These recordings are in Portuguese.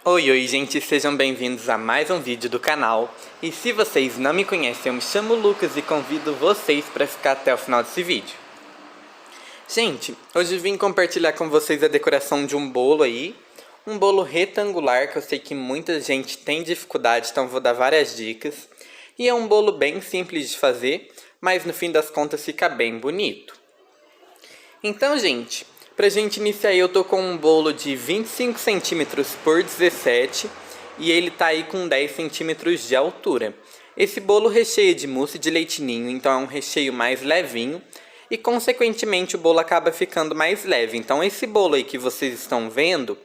Oi, gente, sejam bem-vindos a mais um vídeo do canal. E se vocês não me conhecem, eu me chamo Lucas e convido vocês para ficar até o final desse vídeo. Gente, hoje vim compartilhar com vocês a decoração de um bolo aí. Um bolo retangular que eu sei que muita gente tem dificuldade, então vou dar várias dicas. E é um bolo bem simples de fazer, mas no fim das contas fica bem bonito. Então, gente, pra gente iniciar eu tô com um bolo de 25 centímetros por 17 e ele tá aí com 10 centímetros de altura. Esse bolo recheia de mousse de leite ninho, então é um recheio mais levinho e consequentemente o bolo acaba ficando mais leve. Então esse bolo aí que vocês estão vendo,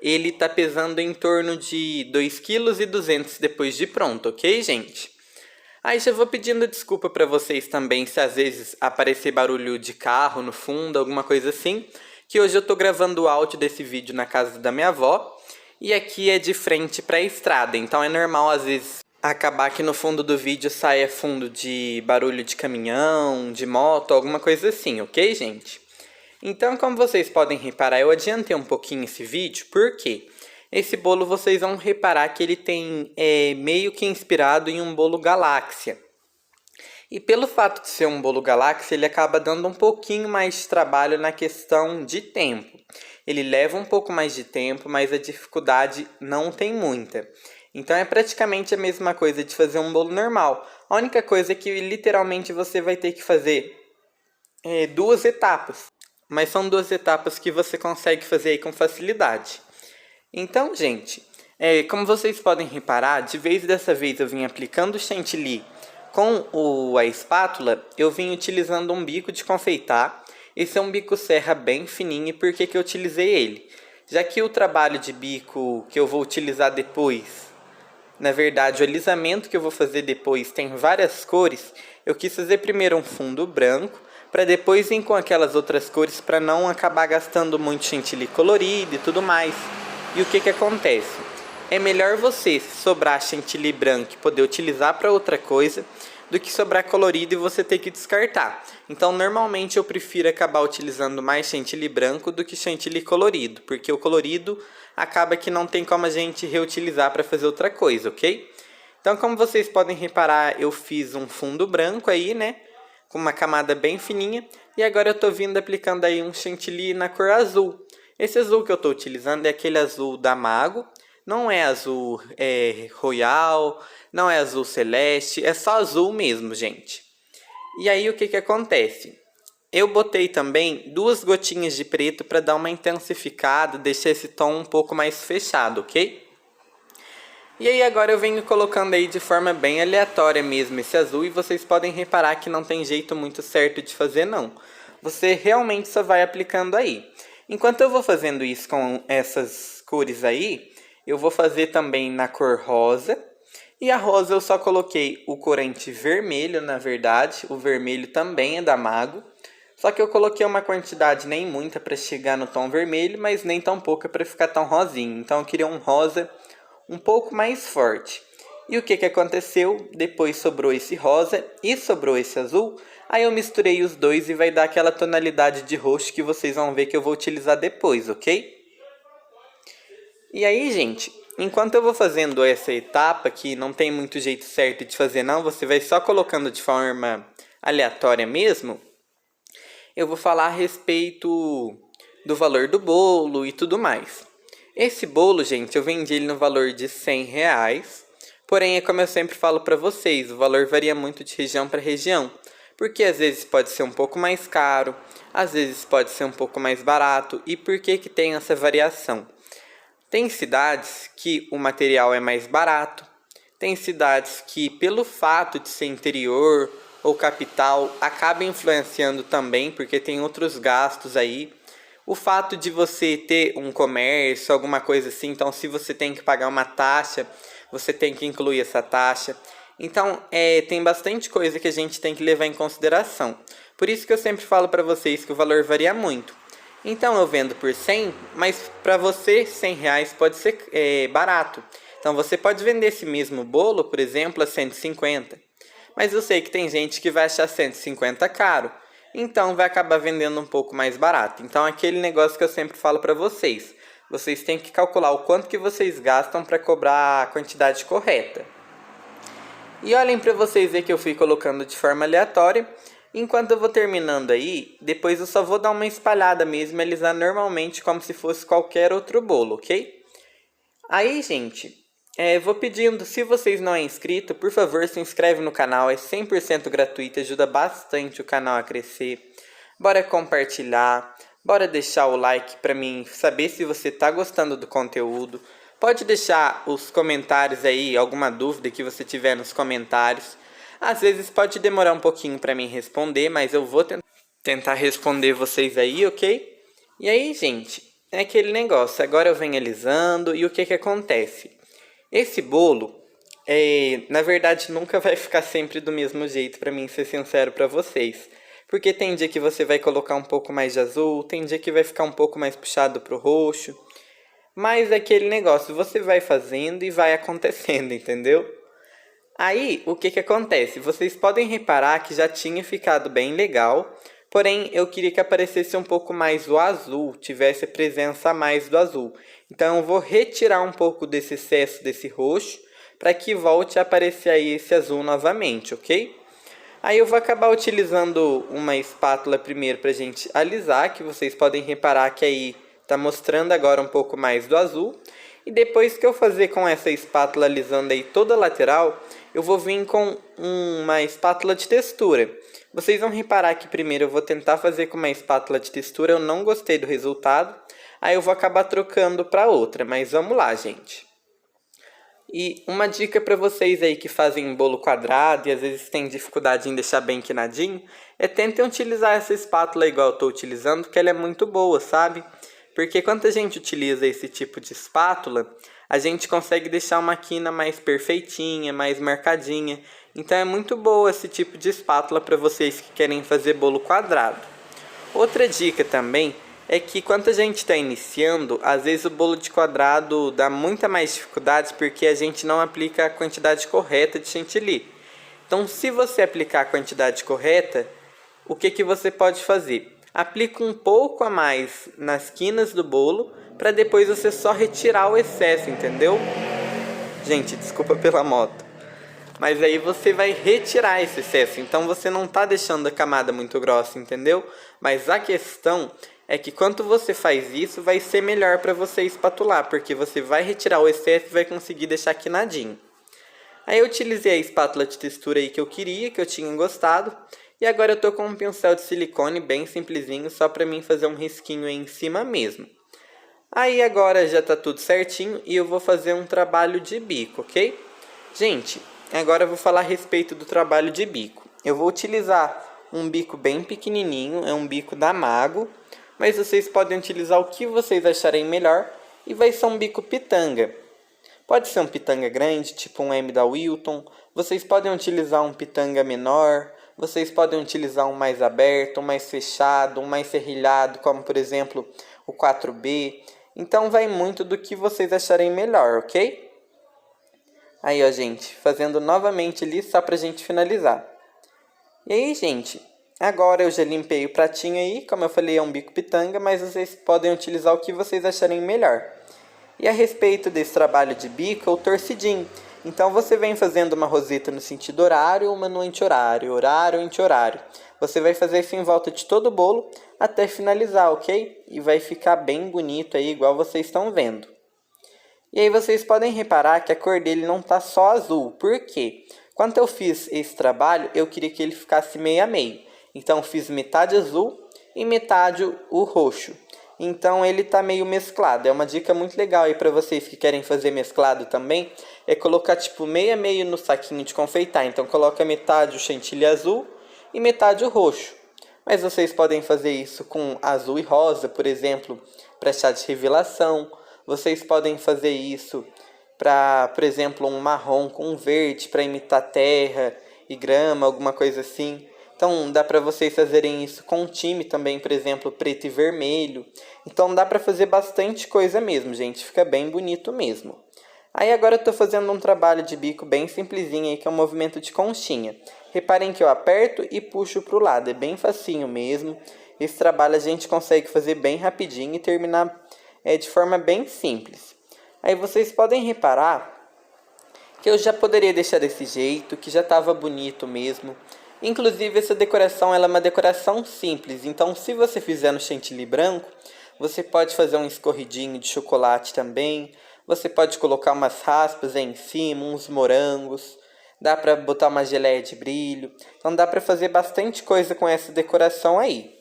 ele tá pesando em torno de 2,2 kg depois de pronto, ok, gente? Aí já vou pedindo desculpa para vocês também se às vezes aparecer barulho de carro no fundo, alguma coisa assim, que hoje eu tô gravando o áudio desse vídeo na casa da minha avó e aqui é de frente para a estrada, então é normal às vezes acabar que no fundo do vídeo saia fundo de barulho de caminhão, de moto, alguma coisa assim, ok, gente? Então, como vocês podem reparar, eu adiantei um pouquinho esse vídeo, porque esse bolo vocês vão reparar que ele tem meio que inspirado em um bolo galáxia. E pelo fato de ser um bolo galáxia, ele acaba dando um pouquinho mais de trabalho na questão de tempo. Ele leva um pouco mais de tempo, mas a dificuldade não tem muita. Então é praticamente a mesma coisa de fazer um bolo normal. A única coisa é que literalmente você vai ter que fazer duas etapas. Mas são duas etapas que você consegue fazer aí com facilidade. Então, gente, como vocês podem reparar, de vez dessa vez eu vim aplicando o chantilly com a espátula, eu vim utilizando um bico de confeitar. Esse é um bico serra bem fininho. E por que eu utilizei ele? Já que o trabalho de bico que eu vou utilizar depois, na verdade o alisamento que eu vou fazer depois tem várias cores, eu quis fazer primeiro um fundo branco, para depois vir com aquelas outras cores para não acabar gastando muito chantilly colorido e tudo mais. E o que acontece? É melhor você, se sobrar chantilly branco, poder utilizar para outra coisa, do que sobrar colorido e você ter que descartar. Então, normalmente eu prefiro acabar utilizando mais chantilly branco do que chantilly colorido, porque o colorido acaba que não tem como a gente reutilizar para fazer outra coisa, ok? Então, como vocês podem reparar, eu fiz um fundo branco aí, né? Com uma camada bem fininha. E agora eu estou vindo aplicando aí um chantilly na cor azul. Esse azul que eu estou utilizando é aquele azul da Mago. Não é azul royal, não é azul celeste, é só azul mesmo, gente. E aí o que acontece? Eu botei também 2 gotinhas de preto para dar uma intensificada, deixar esse tom um pouco mais fechado, ok? E aí agora eu venho colocando aí de forma bem aleatória mesmo esse azul e vocês podem reparar que não tem jeito muito certo de fazer não. Você realmente só vai aplicando aí. Enquanto eu vou fazendo isso com essas cores aí, eu vou fazer também na cor rosa. E a rosa eu só coloquei o corante vermelho, na verdade. O vermelho também é da Mago. Só que eu coloquei uma quantidade nem muita para chegar no tom vermelho, mas nem tão pouca para ficar tão rosinho. Então eu queria um rosa um pouco mais forte. E o que aconteceu? Depois sobrou esse rosa e sobrou esse azul. Aí eu misturei os dois e vai dar aquela tonalidade de roxo que vocês vão ver que eu vou utilizar depois, ok? E aí, gente, enquanto eu vou fazendo essa etapa, que não tem muito jeito certo de fazer não, você vai só colocando de forma aleatória mesmo, eu vou falar a respeito do valor do bolo e tudo mais. Esse bolo, gente, eu vendi ele no valor de R$100, porém é como eu sempre falo para vocês, o valor varia muito de região para região, porque às vezes pode ser um pouco mais caro, às vezes pode ser um pouco mais barato, e por que tem essa variação? Tem cidades que o material é mais barato, tem cidades que pelo fato de ser interior ou capital acaba influenciando também, porque tem outros gastos aí. O fato de você ter um comércio, alguma coisa assim, então se você tem que pagar uma taxa, você tem que incluir essa taxa. Então, tem bastante coisa que a gente tem que levar em consideração. Por isso que eu sempre falo para vocês que o valor varia muito. Então, eu vendo por 100, mas para você R$100 pode ser barato. Então, você pode vender esse mesmo bolo, por exemplo, a 150. Mas eu sei que tem gente que vai achar 150 caro. Então, vai acabar vendendo um pouco mais barato. Então, aquele negócio que eu sempre falo para vocês. vocês têm que calcular o quanto que vocês gastam para cobrar a quantidade correta. E olhem para vocês ver que eu fui colocando de forma aleatória. Enquanto eu vou terminando aí, depois eu só vou dar uma espalhada mesmo e alisar normalmente como se fosse qualquer outro bolo, ok? Aí, gente, vou pedindo, se vocês não é inscrito, por favor, se inscreve no canal, é 100% gratuito, ajuda bastante o canal a crescer. Bora compartilhar, bora deixar o like para mim saber se você tá gostando do conteúdo. Pode deixar os comentários aí, alguma dúvida que você tiver nos comentários. Às vezes pode demorar um pouquinho para mim responder, mas eu vou tentar responder vocês aí, ok? E aí, gente, é aquele negócio. Agora eu venho alisando e o que acontece? Esse bolo, na verdade, nunca vai ficar sempre do mesmo jeito, para mim ser sincero para vocês. Porque tem dia que você vai colocar um pouco mais de azul, tem dia que vai ficar um pouco mais puxado pro roxo. Mas é aquele negócio, você vai fazendo e vai acontecendo, entendeu? Aí, o que acontece? Vocês podem reparar que já tinha ficado bem legal, porém eu queria que aparecesse um pouco mais o azul, tivesse a presença a mais do azul. Então eu vou retirar um pouco desse excesso desse roxo, para que volte a aparecer aí esse azul novamente, ok? Aí eu vou acabar utilizando uma espátula primeiro para a gente alisar, que vocês podem reparar que aí está mostrando agora um pouco mais do azul. E depois que eu fazer com essa espátula alisando aí toda a lateral, eu vou vir com uma espátula de textura. Vocês vão reparar que primeiro eu vou tentar fazer com uma espátula de textura, eu não gostei do resultado. Aí eu vou acabar trocando para outra, mas vamos lá, gente. E uma dica para vocês aí que fazem bolo quadrado e às vezes tem dificuldade em deixar bem quinadinho, tentem utilizar essa espátula igual eu estou utilizando, que ela é muito boa, sabe? Porque quando a gente utiliza esse tipo de espátula, a gente consegue deixar uma quina mais perfeitinha, mais marcadinha. Então é muito boa esse tipo de espátula para vocês que querem fazer bolo quadrado. Outra dica também é que quando a gente está iniciando, às vezes o bolo de quadrado dá muita mais dificuldades porque a gente não aplica a quantidade correta de chantilly. Então, se você aplicar a quantidade correta, o que você pode fazer? Aplica um pouco a mais nas quinas do bolo para depois você só retirar o excesso, entendeu? Gente, desculpa pela moto. Mas aí você vai retirar esse excesso, então você não está deixando a camada muito grossa, entendeu? Mas a questão é que quando você faz isso, vai ser melhor para você espatular, porque você vai retirar o excesso e vai conseguir deixar quinadinho. Aí eu utilizei a espátula de textura aí que eu queria, que eu tinha gostado. E agora eu tô com um pincel de silicone bem simplesinho, só para mim fazer um risquinho aí em cima mesmo. Aí agora já tá tudo certinho e eu vou fazer um trabalho de bico, ok? Gente, agora eu vou falar a respeito do trabalho de bico. Eu vou utilizar um bico bem pequenininho, é um bico da Mago, mas vocês podem utilizar o que vocês acharem melhor e vai ser um bico pitanga. Pode ser um pitanga grande, tipo um M da Wilton, vocês podem utilizar um pitanga menor, vocês podem utilizar um mais aberto, um mais fechado, um mais serrilhado, como por exemplo o 4B. Então vai muito do que vocês acharem melhor, ok? Aí, ó, gente, fazendo novamente ali só pra gente finalizar. E aí, gente, agora eu já limpei o pratinho aí, como eu falei, é um bico pitanga, mas vocês podem utilizar o que vocês acharem melhor. E a respeito desse trabalho de bico, é o torcidinho. Então você vem fazendo uma roseta no sentido horário, uma no anti-horário, horário, anti-horário. Você vai fazer isso em volta de todo o bolo até finalizar, ok? E vai ficar bem bonito aí, igual vocês estão vendo. E aí vocês podem reparar que a cor dele não tá só azul. Por quê? Quando eu fiz esse trabalho, eu queria que ele ficasse meio a meio. Então eu fiz metade azul e metade o roxo. Então ele tá meio mesclado. É uma dica muito legal aí para vocês que querem fazer mesclado também. É colocar tipo meio a meio no saquinho de confeitar. Então coloca metade o chantilly azul e metade o roxo. Mas vocês podem fazer isso com azul e rosa, por exemplo, para chá de revelação. Vocês podem fazer isso para, por exemplo, um marrom com um verde para imitar terra e grama, alguma coisa assim. Então dá para vocês fazerem isso com um time também, por exemplo, preto e vermelho. Então dá para fazer bastante coisa mesmo, gente. Fica bem bonito mesmo. Aí agora eu estou fazendo um trabalho de bico bem simplesinho aí, que é um movimento de conchinha. Reparem que eu aperto e puxo para o lado. É bem facinho mesmo. Esse trabalho a gente consegue fazer bem rapidinho e terminar de forma bem simples. Aí vocês podem reparar que eu já poderia deixar desse jeito, que já estava bonito mesmo. Inclusive essa decoração ela é uma decoração simples, então se você fizer no chantilly branco, você pode fazer um escorridinho de chocolate também, você pode colocar umas raspas aí em cima, uns morangos, dá para botar uma geleia de brilho, então dá para fazer bastante coisa com essa decoração aí.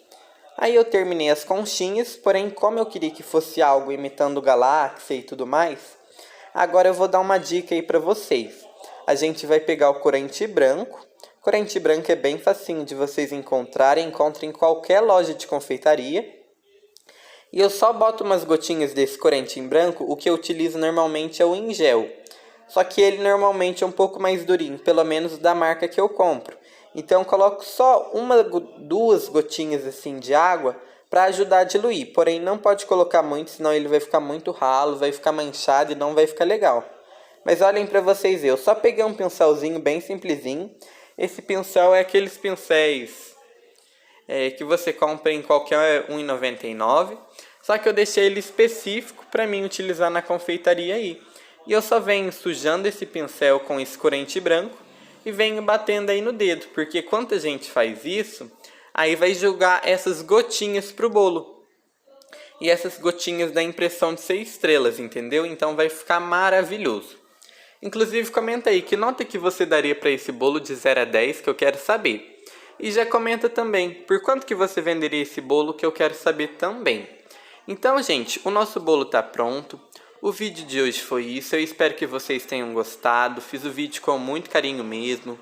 Aí eu terminei as conchinhas, porém como eu queria que fosse algo imitando galáxia e tudo mais, agora eu vou dar uma dica aí para vocês. A gente vai pegar o corante branco. O corante branco é bem facinho de vocês encontrarem. Encontra em qualquer loja de confeitaria. E eu só boto umas gotinhas desse corante em branco. O que eu utilizo normalmente é o em gel. Só que ele normalmente é um pouco mais durinho, pelo menos da marca que eu compro. Então eu coloco só duas gotinhas assim de água para ajudar a diluir. Porém não pode colocar muito, senão ele vai ficar muito ralo, vai ficar manchado e não vai ficar legal. Mas olhem para vocês verem, eu só peguei um pincelzinho bem simplesinho. Esse pincel é aqueles pincéis que você compra em qualquer R$1,99. Só que eu deixei ele específico para mim utilizar na confeitaria aí. E eu só venho sujando esse pincel com esse corante branco e venho batendo aí no dedo. Porque quando a gente faz isso, aí vai jogar essas gotinhas pro bolo. E essas gotinhas dá a impressão de ser estrelas, entendeu? Então vai ficar maravilhoso. Inclusive comenta aí que nota que você daria para esse bolo de 0 a 10 que eu quero saber. E já comenta também por quanto que você venderia esse bolo que eu quero saber também. Então, gente, o nosso bolo tá pronto. O vídeo de hoje foi isso. Eu espero que vocês tenham gostado. Fiz o vídeo com muito carinho mesmo.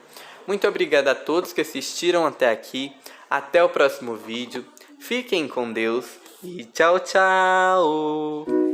Muito obrigado a todos que assistiram até aqui. Até o próximo vídeo. Fiquem com Deus e tchau, tchau!